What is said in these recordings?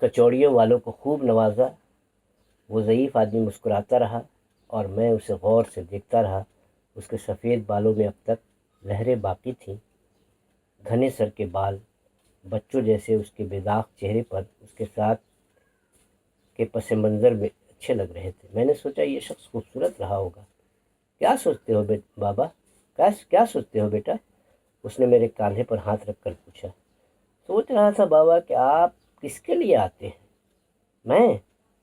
کچوڑیوں والوں کو خوب نوازا۔ وہ ضعیف آدمی مسکراتا رہا اور میں اسے غور سے دیکھتا رہا۔ اس کے سفید بالوں میں اب تک لہریں باقی تھیں، گھنے سر کے بال بچوں جیسے اس کے بے داغ چہرے پر اس کے ساتھ کے پس منظر میں اچھے لگ رہے تھے۔ میں نے سوچا یہ شخص خوبصورت رہا ہوگا۔ کیا سوچتے ہو بابا؟ کیا سوچتے ہو بیٹا؟ اس نے میرے کاندھے پر ہاتھ رکھ کر پوچھا۔ سوچ رہا تھا بابا کہ آپ کس کے لیے آتے ہیں؟ میں؟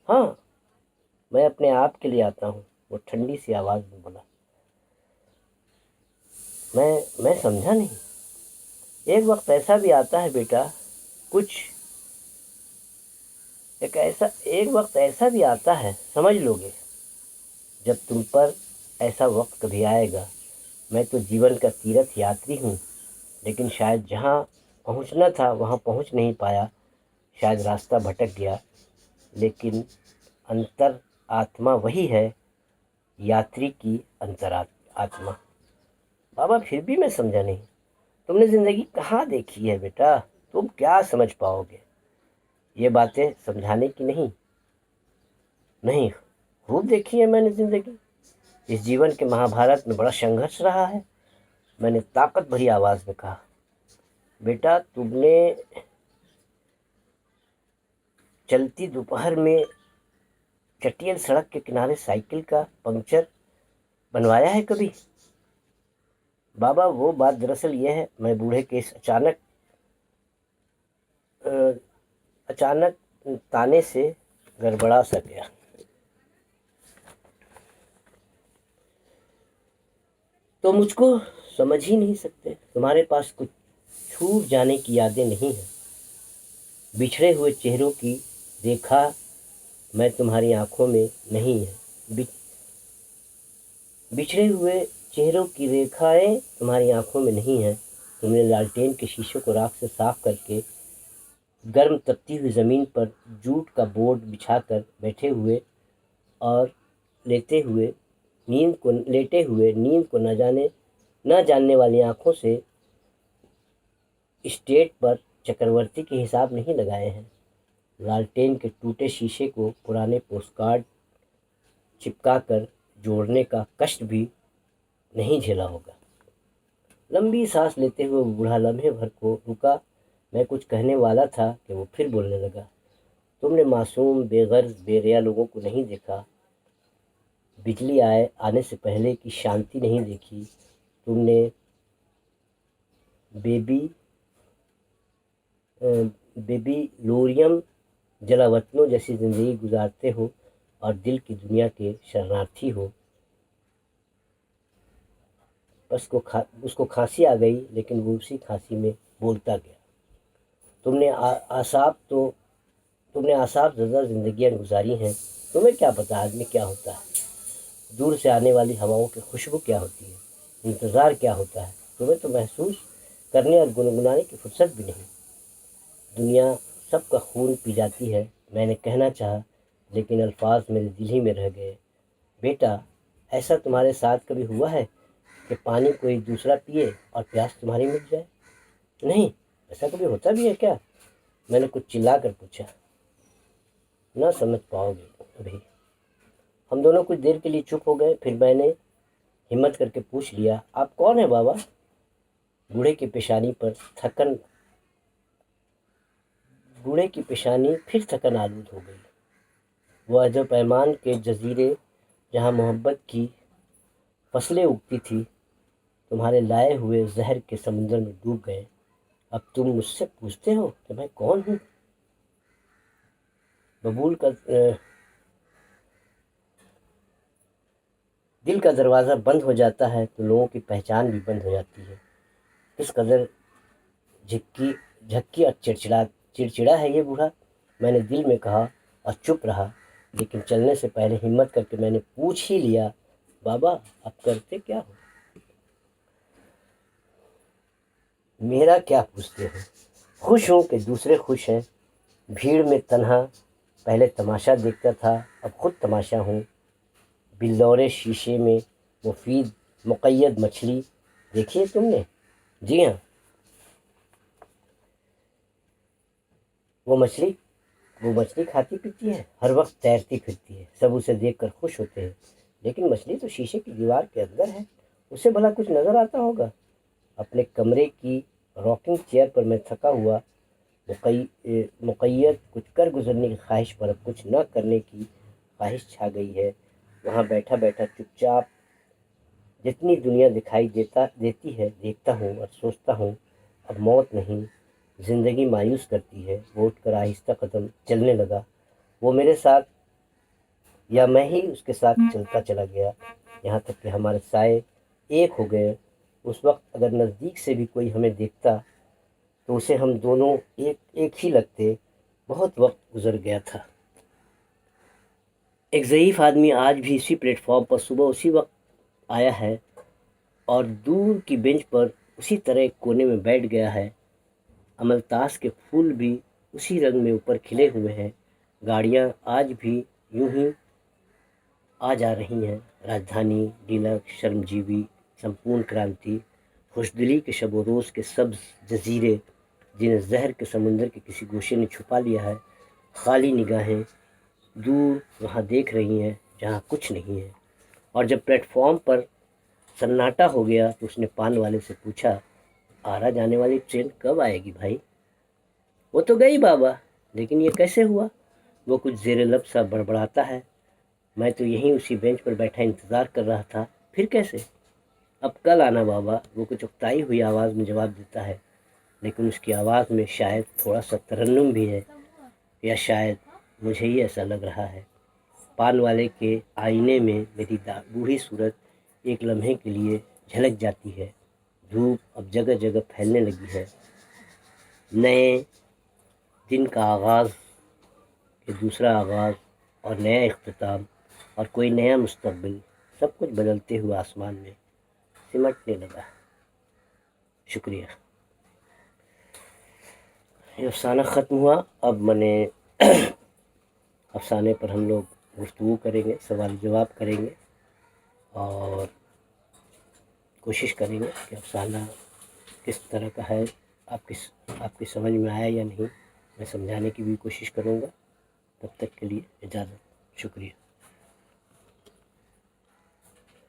ہاں، میں اپنے آپ کے لیے آتا ہوں، وہ ٹھنڈی سی آواز میں بولا۔ میں سمجھا نہیں۔ ایک وقت ایسا بھی آتا ہے بیٹا، ایک وقت ایسا بھی آتا ہے، سمجھ لو گے جب تم پر ایسا وقت کبھی آئے گا۔ میں تو جیون کا تیرتھ یاتری ہوں، لیکن شاید جہاں پہنچنا تھا وہاں پہنچ نہیں پایا، شاید راستہ بھٹک گیا، لیکن انتر آتما وہی ہے، یاتری کی انتر آتما۔ بابا پھر بھی میں سمجھا نہیں۔ تم نے زندگی کہاں دیکھی ہے بیٹا؟ تم کیا سمجھ پاؤ گے؟ یہ باتیں سمجھانے کی نہیں، خوب دیکھی ہے میں نے زندگی۔ اس جیون کے مہابھارت میں بڑا سنگھرش رہا ہے، میں نے طاقت بھری آواز میں کہا۔ بیٹا تم نے چلتی دوپہر میں چٹیل سڑک کے کنارے سائیکل کا پنکچر بنوایا ہے کبھی؟ بابا وہ بات دراصل یہ ہے، میں بوڑھے کے اس اچانک تانے سے گڑبڑا سا گیا۔ تو مجھ کو سمجھ ہی نہیں سکتے؟ تمہارے پاس کچھ چھوٹ جانے کی یادیں نہیں ہیں، بچھڑے ہوئے چہروں کی ریکھا میں تمہاری آنکھوں میں نہیں ہے، بچھڑے ہوئے چہروں کی ریکھائیں تمہاری آنکھوں میں نہیں ہیں۔ تم نے لالٹین کے شیشے کو راکھ سے صاف کر کے گرم تپتی ہوئی زمین پر جوٹ کا بورڈ بچھا کر بیٹھے ہوئے اور لیٹے ہوئے نیند کو نہ جاننے والی آنکھوں سے اسٹیٹ پر چکرورتی کے حساب نہیں لگائے ہیں۔ لالٹین کے ٹوٹے شیشے کو پرانے پوسٹ کارڈ چپکا کر جوڑنے کا کشٹ بھی نہیں جھیلا ہوگا۔ لمبی سانس لیتے ہوئے وہ بوڑھا لمحے بھر کو رکا۔ میں کچھ کہنے والا تھا کہ وہ پھر بولنے لگا۔ تم نے معصوم، بے غرض، بے ریا لوگوں کو نہیں دیکھا، بجلی آنے سے پہلے کی شانتی نہیں دیکھی، تم نے بیبی لوریم جلاوطنوں جیسی زندگی گزارتے ہو اور دل کی دنیا کے شرنارتھی ہو۔ بس اس کو کھانسی آ گئی، لیکن وہ اسی کھانسی میں بولتا گیا۔ تم نے آساب زدہ زندگیاں گزاری ہیں، تمہیں کیا پتا آدمی کیا ہوتا ہے، دور سے آنے والی ہواؤں کی خوشبو کیا ہوتی ہے، انتظار کیا ہوتا ہے۔ تمہیں تو محسوس کرنے اور گنگنانے کی فرصت بھی نہیں۔ دنیا سب کا خون پی جاتی ہے، میں نے کہنا چاہا، لیکن الفاظ میرے دل ہی میں رہ گئے۔ بیٹا ایسا تمہارے ساتھ کبھی ہوا ہے کہ پانی کوئی دوسرا پیے اور پیاس تمہاری مٹ جائے؟ نہیں، ایسا کبھی ہوتا بھی ہے کیا؟ میں نے کچھ چلا کر پوچھا۔ نہ سمجھ پاؤ گے ابھی۔ ہم دونوں کچھ دیر کے لیے چپ ہو گئے، پھر میں نے ہمت کر کے پوچھ لیا، آپ کون ہیں بابا؟ بوڑھے کی پیشانی پھر تھکن آلود ہو گئی۔ وہ عہد و پیمان کے جزیرے جہاں محبت کی فصلیں اگتی تھی تمہارے لائے ہوئے زہر کے سمندر میں ڈوب گئے۔ اب تم مجھ سے پوچھتے ہو کہ میں کون ہوں؟ دل کا دروازہ بند ہو جاتا ہے تو لوگوں کی پہچان بھی بند ہو جاتی ہے۔ کس قدر جھکی اور چڑچڑا ہے یہ بوڑھا، میں نے دل میں کہا اور چپ رہا، لیکن چلنے سے پہلے ہمت کر کے میں نے پوچھ ہی لیا، بابا آپ کرتے کیا ہو؟ میرا کیا پوچھتے ہو؟ خوش ہوں کہ دوسرے خوش ہیں، بھیڑ میں تنہا، پہلے تماشا دیکھتا تھا اب خود تماشا ہوں۔ بلورے شیشے میں مقید مچھلی دیکھی ہے تم نے؟ جی ہاں، وہ مچھلی وہ مچھلی کھاتی پیتی ہے، ہر وقت تیرتی پھرتی ہے، سب اسے دیکھ کر خوش ہوتے ہیں، لیکن مچھلی تو شیشے کی دیوار کے اندر ہے، اسے بھلا کچھ نظر آتا ہوگا؟ اپنے کمرے کی راکنگ چیئر پر میں تھکا ہوا مقید کچھ کر گزرنے کی خواہش پر اب کچھ نہ کرنے کی خواہش چھا گئی ہے۔ وہاں بیٹھا بیٹھا چپ چاپ جتنی دنیا دکھائی دیتی ہے دیکھتا ہوں اور سوچتا ہوں اب موت نہیں، زندگی مایوس کرتی ہے۔ وہ اٹھ کر آہستہ قدم چلنے لگا، وہ میرے ساتھ یا میں ہی اس کے ساتھ چلتا چلا گیا، یہاں تک کہ ہمارے سائے ایک ہو گئے۔ اس وقت اگر نزدیک سے بھی کوئی ہمیں دیکھتا تو اسے ہم دونوں ایک ہی لگتے۔ بہت وقت گزر گیا تھا۔ ایک ضعیف آدمی آج بھی اسی پلیٹ فارم پر صبح اسی وقت آیا ہے اور دور کی بینچ پر اسی طرح ایک کونے میں بیٹھ گیا ہے۔ املتاس کے پھول بھی اسی رنگ میں اوپر کھلے ہوئے ہیں، گاڑیاں آج بھی یوں ہی آ جا رہی ہیں، راجدھانی، ڈیلکس، شرمجیوی، سمپورن کرانتی، خوشدلی کے شب و روز کے سبز جزیرے جنہیں زہر کے سمندر کے کسی گوشے نے چھپا لیا ہے، خالی نگاہیں دور وہاں دیکھ رہی ہیں جہاں کچھ نہیں ہے۔ اور جب پلیٹ فارم پر سناٹا ہو گیا تو اس نے پان والے سے پوچھا، آرا جانے والی ٹرین کب آئے گی بھائی؟ وہ تو گئی بابا، لیکن یہ کیسے ہوا؟ وہ کچھ زیر لب سا بڑبڑاتا ہے، میں تو یہیں اسی بینچ پر بیٹھا انتظار کر رہا تھا۔ پھر کیسے؟ اب کل آنا بابا، وہ کچھ اکتائی ہوئی آواز میں جواب دیتا ہے، لیکن اس کی آواز میں شاید تھوڑا سا ترنم بھی ہے، یا شاید مجھے ہی ایسا لگ رہا ہے۔ پان والے کے آئینے میں میری بوڑھی صورت ایک لمحے کے لیے جھلک جاتی ہے۔ دھوپ اب جگہ جگہ پھیلنے لگی ہے، نئے دن کا آغاز، کہ دوسرا آغاز اور نیا اختتام اور کوئی نیا مستقبل، سب کچھ بدلتے ہوئے آسمان میں سمٹنے لگا۔ شکریہ۔ یہ افسانہ ختم ہوا، اب میں افسانے پر ہم لوگ گفتگو کریں گے، سوال جواب کریں گے اور کوشش کریں گے کہ افسانہ کس طرح کا ہے، آپ کی سمجھ میں آیا یا نہیں، میں سمجھانے کی بھی کوشش کروں گا۔ تب تک کے لیے اجازت، شکریہ۔